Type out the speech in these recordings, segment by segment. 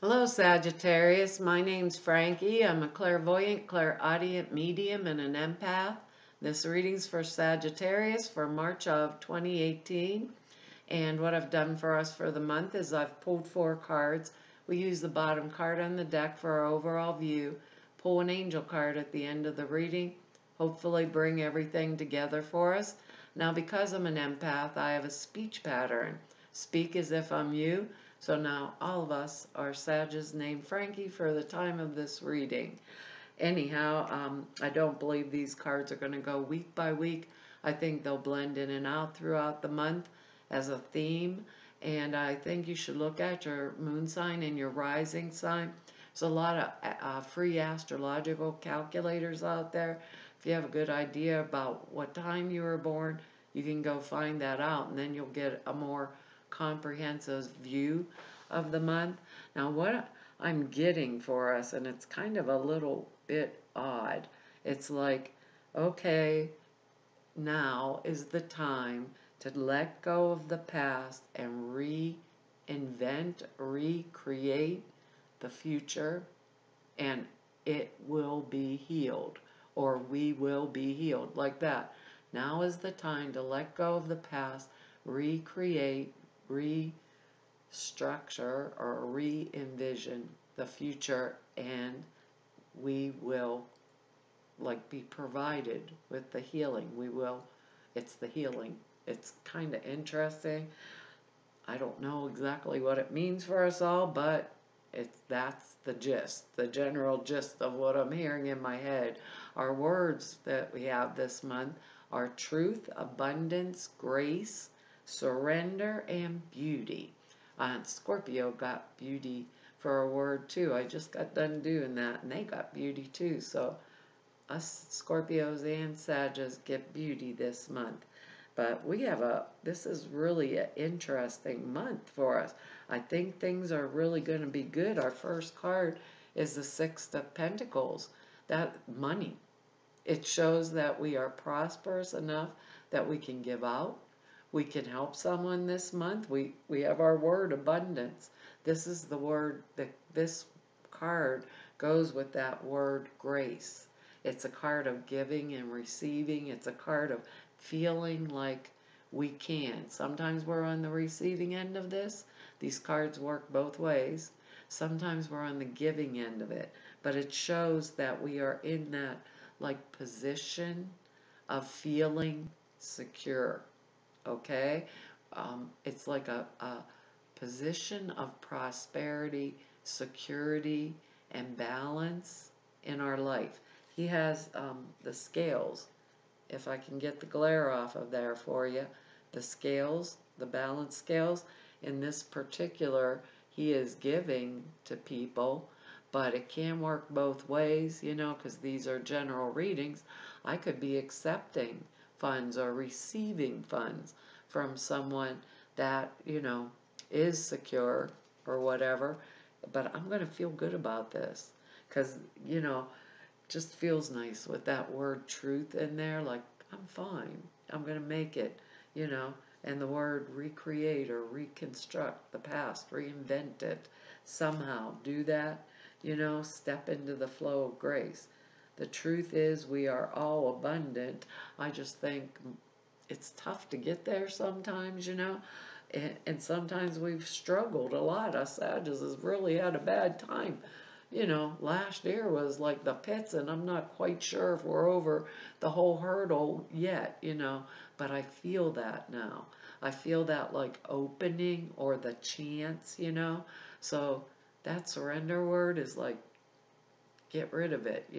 Hello, Sagittarius. My name's Frankie. I'm a clairvoyant, clairaudient medium, and an empath. This reading's for Sagittarius for March of 2018. And what I've done for us for the month is I've pulled 4 cards. We use the bottom card on the deck for our overall view. Pull an angel card at the end of the reading. Hopefully bring everything together for us. Now, because I'm an empath, I have a speech pattern. Speak as if I'm you. So now all of us are Sages named Frankie for the time of this reading. Anyhow, I don't believe these cards are going to go week by week. I think they'll blend in and out throughout the month as a theme. And I think you should look at your moon sign and your rising sign. There's a lot of free astrological calculators out there. If you have a good idea about what time you were born, you can go find that out, and then you'll get a more comprehensive view of the month. Now, what I'm getting for us, and it's kind of a little bit odd, it's like, okay, now is the time to let go of the past and reinvent, recreate the future, and it will be healed, or we will be healed, like that. Now is the time to let go of the past, recreate, restructure, or re-envision the future, and we will be provided with the healing. It's the healing. It's kind of interesting. I don't know exactly what it means for us all, but that's the gist, the general gist of what I'm hearing in my head. Our words that we have this month are truth, abundance, grace, surrender, and beauty. And Scorpio got beauty for a word too. I just got done doing that, and they got beauty too. So us Scorpios and Sagittarius get beauty this month. But this is really an interesting month for us. I think things are really going to be good. Our first card is the Six of Pentacles. That money. It shows that we are prosperous enough that we can give out. We can help someone this month. We have our word abundance. This is the word that this card goes with that word grace. It's a card of giving and receiving. It's a card of feeling like we can. Sometimes we're on the receiving end of this. These cards work both ways. Sometimes we're on the giving end of it. But it shows that we are in that position of feeling secure. Okay? It's like a position of prosperity, security, and balance in our life. He has the scales. If I can get the glare off of there for you, the scales, the balance scales, in this particular, he is giving to people, but it can work both ways, because these are general readings. I could be accepting funds or receiving funds from someone that, is secure or whatever, but I'm going to feel good about this because, just feels nice with that word truth in there. Like, I'm fine. I'm going to make it, And the word recreate or reconstruct the past, reinvent it, somehow do that, step into the flow of grace. The truth is we are all abundant. I just think it's tough to get there sometimes, and sometimes we've struggled a lot. Us Sagittarius has really had a bad time. Last year was like the pits, and I'm not quite sure if we're over the whole hurdle yet, but I feel that now. I feel that opening or the chance, So that surrender word is get rid of it,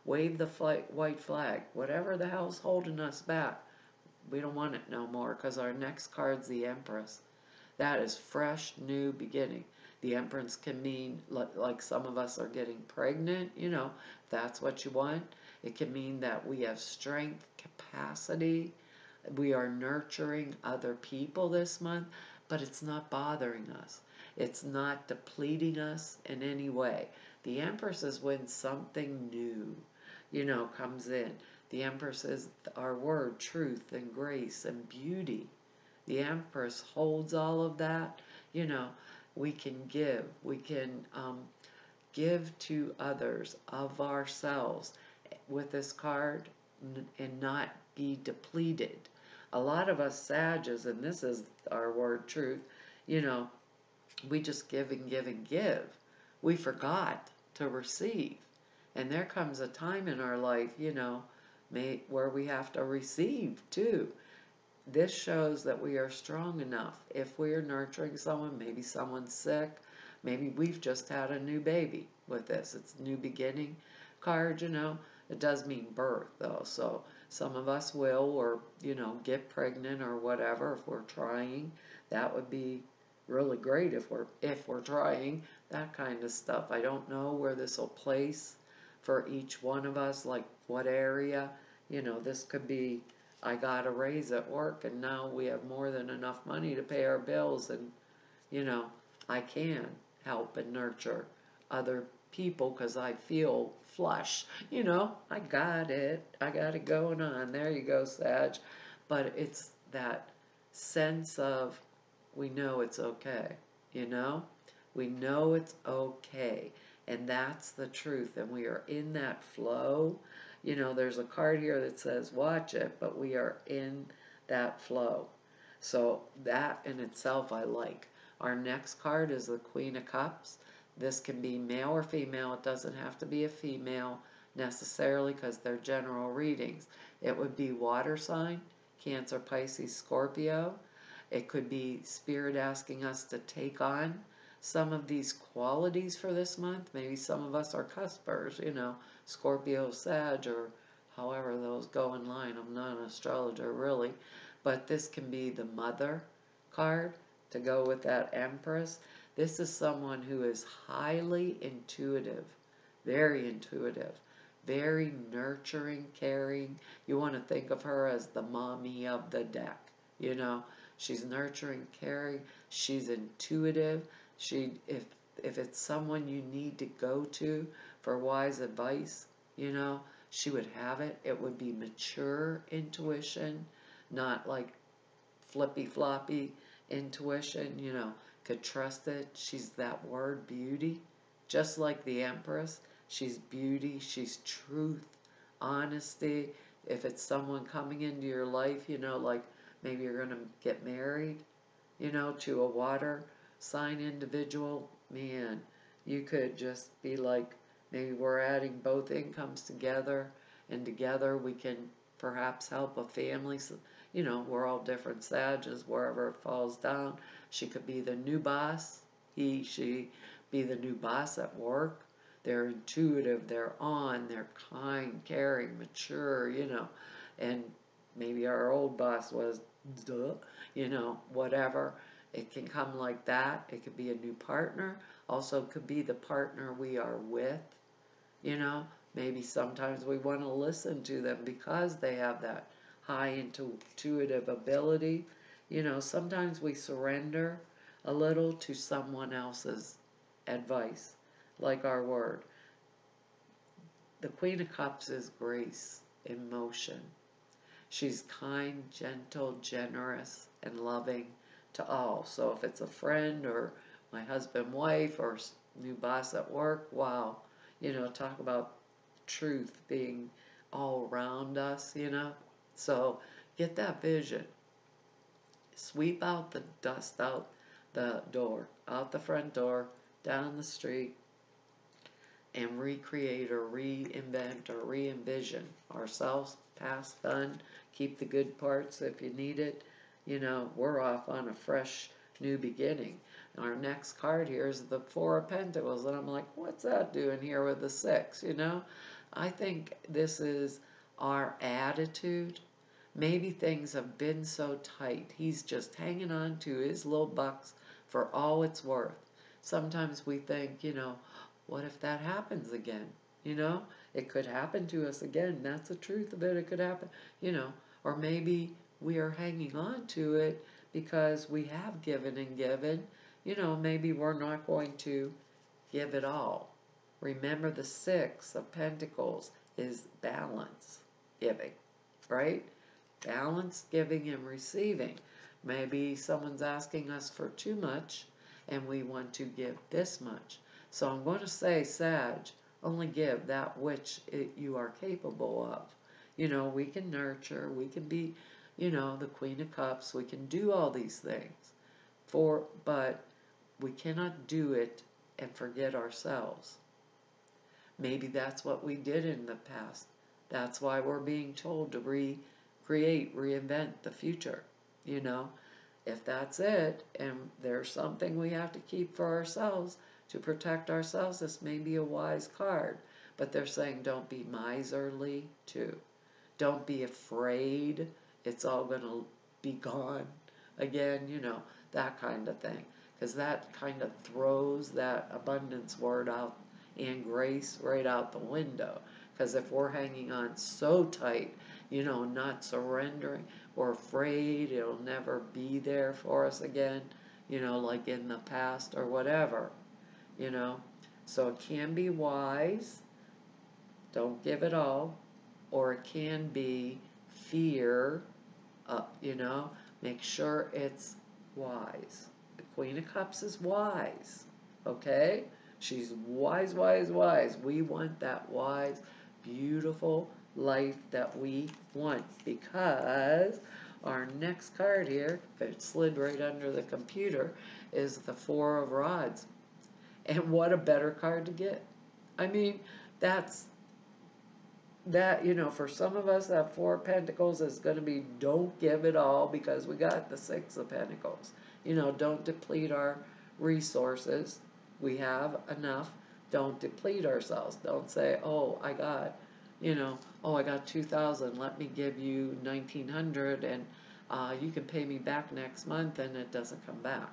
wave the white flag. Whatever the hell's holding us back, we don't want it no more, because our next card's the Empress. That is fresh, new beginning. The Empress can mean, like some of us are getting pregnant, if that's what you want. It can mean that we have strength, capacity. We are nurturing other people this month, but it's not bothering us. It's not depleting us in any way. The Empress is when something new, comes in. The Empress is our word, truth and grace and beauty. The Empress holds all of that, we can give. We can give to others of ourselves with this card and not be depleted. A lot of us Sages, and this is our word truth, you know, we just give and give and give. We forgot to receive. And there comes a time in our life, you know, where we have to receive too. This shows that we are strong enough. If we are nurturing someone, maybe someone's sick, maybe we've just had a new baby with this. It's new beginning card, you know. It does mean birth though, so some of us will, or, you know, get pregnant or whatever if we're trying. That would be really great if we're trying that kind of stuff. I don't know where this will place for each one of us, like what area. You know, this could be, I got a raise at work and now we have more than enough money to pay our bills, and you know, I can help and nurture other people because I feel flush. You know, I got it. I got it going on. There you go, Sag. But it's that sense of, we know it's okay, you know? We know it's okay. And that's the truth. And we are in that flow. You know, there's a card here that says, watch it, but we are in that flow. So that in itself I like. Our next card is the Queen of Cups. This can be male or female. It doesn't have to be a female necessarily because they're general readings. It would be water sign, Cancer, Pisces, Scorpio. It could be Spirit asking us to take on some of these qualities for this month. Maybe some of us are cuspers, you know, Scorpio, Sag, or however those go in line. I'm not an astrologer really. But this can be the Mother card to go with that Empress. This is someone who is highly intuitive, very nurturing, caring. You want to think of her as the mommy of the deck, you know. She's nurturing, caring, she's intuitive. If it's someone you need to go to for wise advice, you know, she would have it. It would be mature intuition, not like flippy floppy intuition, you know, could trust it. She's that word beauty, just like the Empress. She's beauty, she's truth, honesty. If it's someone coming into your life, you know, like maybe you're going to get married, you know, to a water sign individual, man, you could just be like, maybe we're adding both incomes together, and together we can perhaps help a family. You know, we're all different Sages, wherever it falls down. She could be the new boss, she be the new boss at work. They're intuitive, they're they're kind, caring, mature, you know, and maybe our old boss was, duh, you know, whatever. It can come like that. It could be a new partner. Also could be the partner we are with, you know. Maybe sometimes we want to listen to them because they have that high intuitive ability. You know, sometimes we surrender a little to someone else's advice, like our word. The Queen of Cups is grace in motion. She's kind, gentle, generous, and loving to all. So if it's a friend or my husband, wife, or new boss at work, wow, you know, talk about truth being all around us, you know. So get that vision. Sweep out the dust out the door, out the front door, down the street, and recreate or reinvent or re-envision ourselves, past, done. Keep the good parts if you need it. You know, we're off on a fresh new beginning. Our next card here is the Four of Pentacles, and I'm like, what's that doing here with the Six, you know? I think this is our attitude. Maybe things have been so tight. He's just hanging on to his little bucks for all it's worth. Sometimes we think, you know, what if that happens again? You know, it could happen to us again. That's the truth of it. It could happen, you know, or maybe we are hanging on to it because we have given and given. You know, maybe we're not going to give it all. Remember, the Six of Pentacles is balance giving, right? Balance giving and receiving. Maybe someone's asking us for too much and we want to give this much. So I'm going to say, Sag, only give that which you are capable of. You know, we can nurture, we can be, you know, the Queen of Cups, we can do all these things. But we cannot do it and forget ourselves. Maybe that's what we did in the past. That's why we're being told to recreate, reinvent the future. You know, if that's it, and there's something we have to keep for ourselves to protect ourselves, this may be a wise card. But they're saying don't be miserly too. Don't be afraid it's all going to be gone again, you know, that kind of thing. Because that kind of throws that abundance word out and grace right out the window. Because if we're hanging on so tight, you know, not surrendering, we're afraid it'll never be there for us again, you know, like in the past or whatever, you know. So it can be wise, don't give it all, or it can be fear, you know, make sure it's wise. The Queen of Cups is wise, okay? She's wise, wise, wise. We want that wise, beautiful life that we want, because our next card here, if it slid right under the computer, is the Four of Rods. And what a better card to get. I mean, that, you know, for some of us, that Four of Pentacles is going to be don't give it all, because we got the Six of Pentacles. You know, don't deplete our resources. We have enough. Don't deplete ourselves. Don't say, oh, I got, you know, oh, I got 2,000. Let me give you 1,900, and you can pay me back next month, and it doesn't come back.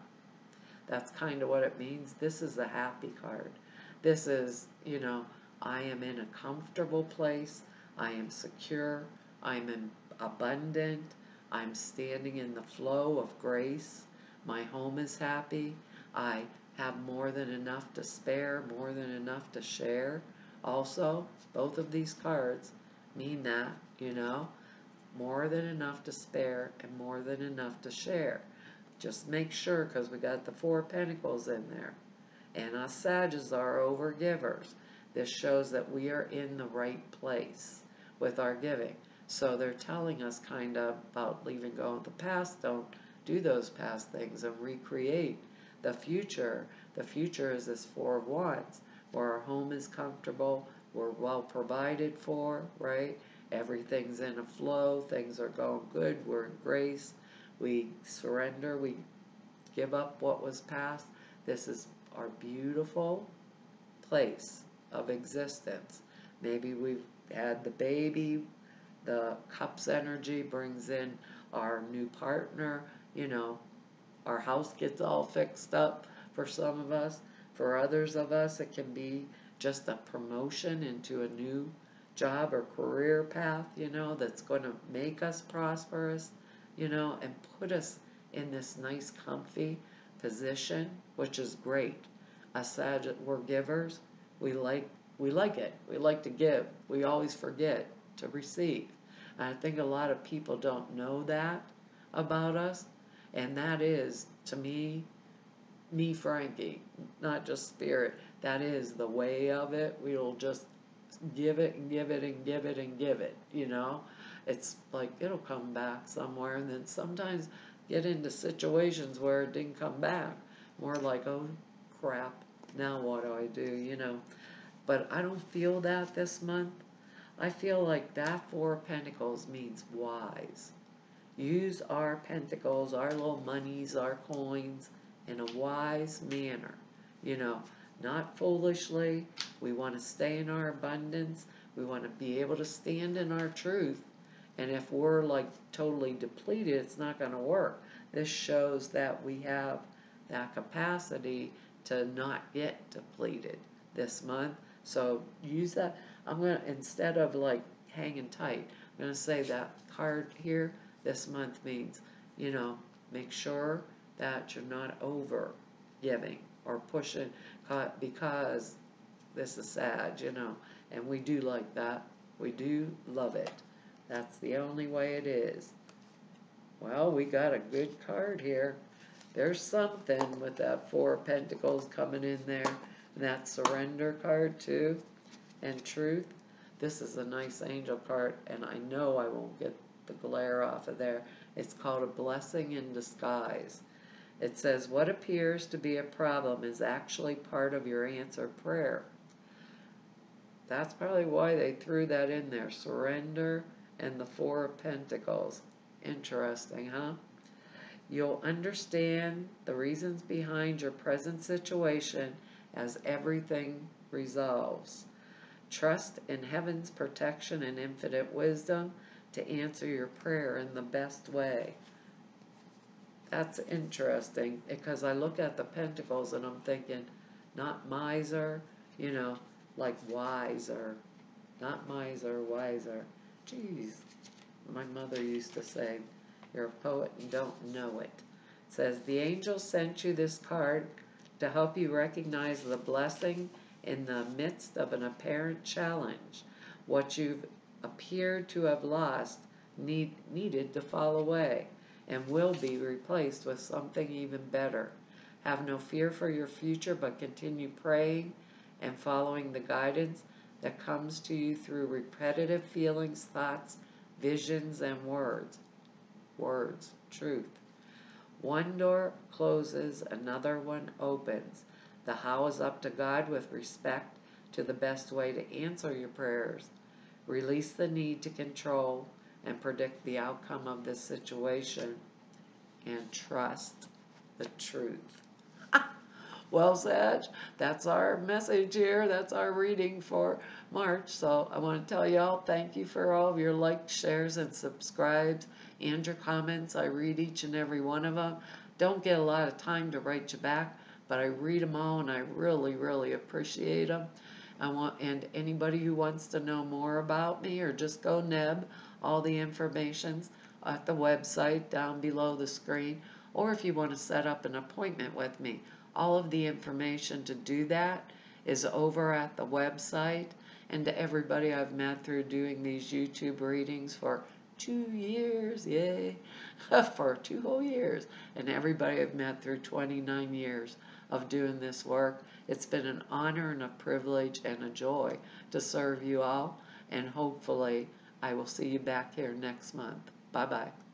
That's kind of what it means. This is a happy card. This is, you know, I am in a comfortable place. I am secure. I'm abundant. I'm standing in the flow of grace. My home is happy. I have more than enough to spare, more than enough to share. Also, both of these cards mean that, you know, more than enough to spare and more than enough to share. Just make sure, because we got the Four of Pentacles in there. And us Sages are overgivers. This shows that we are in the right place with our giving. So they're telling us kind of about leaving go of the past. Don't do those past things and recreate the future. The future is this Four of Wands, where our home is comfortable, we're well provided for, right? Everything's in a flow, things are going good, we're in grace, we surrender, we give up what was past. This is our beautiful place of existence. Maybe we've had the baby, the Cups energy brings in our new partner, you know, our house gets all fixed up for some of us. For others of us, it can be just a promotion into a new job or career path, you know, that's going to make us prosperous, you know, and put us in this nice, comfy position, which is great. Us we're givers. We like it. We like to give. We always forget to receive. And I think a lot of people don't know that about us. And that is, to me, Frankie, not just spirit, that is the way of it. We'll just give it and give it and give it and give it, you know. It's like it'll come back somewhere, and then sometimes get into situations where it didn't come back. More like, oh, crap, now what do I do, you know. But I don't feel that this month. I feel like that Four of Pentacles means wise. Use our pentacles, our little monies, our coins in a wise manner. You know, not foolishly. We want to stay in our abundance. We want to be able to stand in our truth. And if we're like totally depleted, it's not going to work. This shows that we have that capacity to not get depleted this month. So use that. I'm going to, instead of like hanging tight, I'm going to say that card here this month means, you know, make sure that you're not over giving or pushing, because this is sad, you know, and we do like that. We do love it. That's the only way it is. Well, we got a good card here. There's something with that Four of Pentacles coming in there. And that Surrender card too. And Truth. This is a nice angel card, and I know I won't get the glare off of there. It's called a blessing in disguise. It says, what appears to be a problem is actually part of your answered prayer. That's probably why they threw that in there. Surrender and the Four of Pentacles. Interesting, huh? You'll understand the reasons behind your present situation as everything resolves. Trust in heaven's protection and infinite wisdom to answer your prayer in the best way. That's interesting, because I look at the Pentacles and I'm thinking, not miser, you know, like wiser. Not miser, wiser. Jeez, my mother used to say, you're a poet and don't know it. It says, the angel sent you this card to help you recognize the blessing in the midst of an apparent challenge. What you've appeared to have lost needed to fall away and will be replaced with something even better. Have no fear for your future, but continue praying and following the guidance that comes to you through repetitive feelings, thoughts, visions, and words. Words, truth. One door closes, another one opens. The how is up to God with respect to the best way to answer your prayers. Release the need to control and predict the outcome of this situation, and trust the truth. Well, Sag, that's our message here. That's our reading for March. So I want to tell y'all, thank you for all of your likes, shares, and subscribes, and your comments. I read each and every one of them. Don't get a lot of time to write you back, but I read them all, and I really, really appreciate them. And anybody who wants to know more about me, or just go neb, all the information's at the website down below the screen. Or if you want to set up an appointment with me, all of the information to do that is over at the website. And to everybody I've met through doing these YouTube readings for 2 years, yay, for 2 whole years, and everybody I've met through 29 years of doing this work, it's been an honor and a privilege and a joy to serve you all, and hopefully I will see you back here next month. Bye-bye.